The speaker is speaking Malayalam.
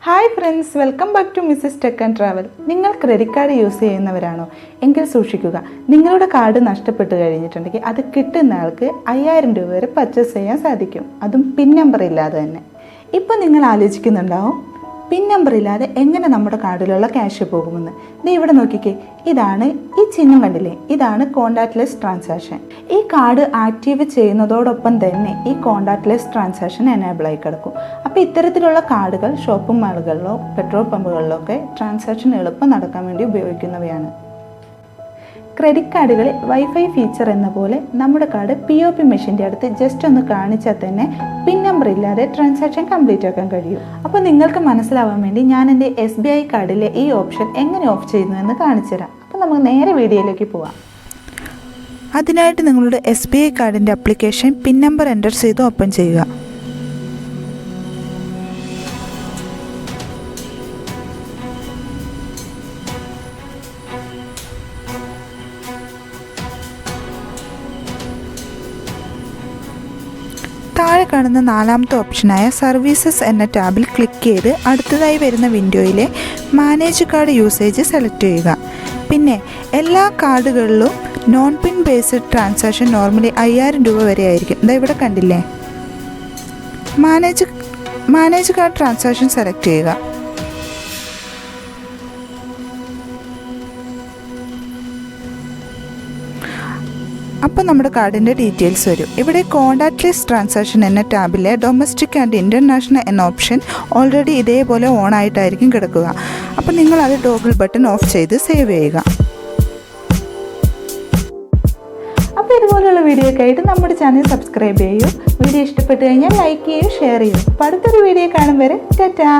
Hi friends, welcome back to Mrs tech and travel. നിങ്ങൾ ക്രെഡിറ്റ് കാർഡ് യൂസ് ചെയ്യുന്നവരാണോ? എങ്കിൽ സൂക്ഷിക്കുക. നിങ്ങളുടെ കാർഡ് നഷ്ടപ്പെട്ട് കഴിഞ്ഞിട്ടുണ്ടെങ്കിൽ അത് കിട്ടുന്ന ആൾക്ക് 5000 രൂപ വരെ പർച്ചേസ് ചെയ്യാൻ സാധിക്കും, അതും പിൻ നമ്പർ ഇല്ലാതെ തന്നെ. ഇപ്പം നിങ്ങൾ ആലോചിക്കുന്നുണ്ടാവും, പിൻ നമ്പർ ഇല്ലാതെ എങ്ങനെ നമ്മുടെ കാർഡിലുള്ള ക്യാഷ് പോകുമെന്ന്. ദേ ഇവിടെ നോക്കിക്കേ, ഇതാണ് ഈ ചിഹ്നം കണ്ടില്ലേ, ഇതാണ് കോണ്ടാക്ട്ലെസ് ട്രാൻസാക്ഷൻ. ഈ കാർഡ് ആക്റ്റീവ് ചെയ്യുന്നതോടൊപ്പം തന്നെ ഈ കോണ്ടാക്ട്ലെസ് ട്രാൻസാക്ഷൻ എനേബിൾ ആയി കിടക്കും. അപ്പോൾ ഇത്തരത്തിലുള്ള കാർഡുകൾ ഷോപ്പിംഗ് മാളുകളിലോ പെട്രോൾ പമ്പുകളിലോ ഒക്കെ ട്രാൻസാക്ഷൻ എളുപ്പം നടക്കാൻ വേണ്ടി ഉപയോഗിക്കുന്നവയാണ്. ക്രെഡിറ്റ് കാർഡുകളിൽ വൈഫൈ ഫീച്ചർ എന്ന പോലെ നമ്മുടെ കാർഡ് POP മെഷീൻ്റെ അടുത്ത് ജസ്റ്റ് ഒന്ന് കാണിച്ചാൽ തന്നെ പിൻ നമ്പർ ഇല്ലാതെ ട്രാൻസാക്ഷൻ കംപ്ലീറ്റ് ആക്കാൻ കഴിയും. അപ്പോൾ നിങ്ങൾക്ക് മനസ്സിലാവാൻ വേണ്ടി ഞാൻ എൻ്റെ SBI കാർഡിലെ ഈ ഓപ്ഷൻ എങ്ങനെ ഓഫ് ചെയ്യുന്നു എന്ന് കാണിച്ചു തരാം. അപ്പോൾ നമുക്ക് നേരെ വീഡിയോയിലേക്ക് പോവാം. അതിനായിട്ട് നിങ്ങളുടെ SBI കാർഡിൻ്റെ ആപ്ലിക്കേഷൻ പിൻ നമ്പർ എൻ്റർ ചെയ്ത് ഓപ്പൺ ചെയ്യുക. താഴെ കാണുന്ന നാലാമത്തെ ഓപ്ഷനായ സർവീസസ് എന്ന ടാബിൽ ക്ലിക്ക് ചെയ്ത് അടുത്തതായി വരുന്ന വിൻഡോയിലെ മാനേജ് കാർഡ് യൂസേജ് സെലക്ട് ചെയ്യുക. പിന്നെ എല്ലാ കാർഡുകളിലും നോൺ പിൻ ബേസ്ഡ് ട്രാൻസാക്ഷൻ നോർമലി 5000 രൂപ വരെ ആയിരിക്കും. ഇതാ ഇവിടെ കണ്ടില്ലേ, മാനേജ് കാർഡ് ട്രാൻസാക്ഷൻ സെലക്ട് ചെയ്യുക. അപ്പോൾ നമ്മുടെ കാർഡിൻ്റെ ഡീറ്റെയിൽസ് വരും. ഇവിടെ കോണ്ടാക്ട്ലെസ് ട്രാൻസാക്ഷൻ എന്ന ടാബിലെ ഡൊമസ്റ്റിക് ആൻഡ് ഇൻ്റർനാഷണൽ എന്ന ഓപ്ഷൻ ഓൾറെഡി ഇതേപോലെ ഓൺ ആയിട്ടായിരിക്കും കിടക്കുക. അപ്പോൾ നിങ്ങൾ അത് ടോഗിൾ ബട്ടൺ ഓഫ് ചെയ്ത് സേവ് ചെയ്യുക. അപ്പോൾ ഇതുപോലെയുള്ള വീഡിയോ ഒക്കെ ആയിട്ട് നമ്മുടെ ചാനൽ സബ്സ്ക്രൈബ് ചെയ്യൂ. വീഡിയോ ഇഷ്ടപ്പെട്ട് കഴിഞ്ഞാൽ ലൈക്ക് ചെയ്യൂ, ഷെയർ ചെയ്യൂ. അപ്പോൾ അടുത്തൊരു വീഡിയോ കാണും വരെ ടാറ്റാ.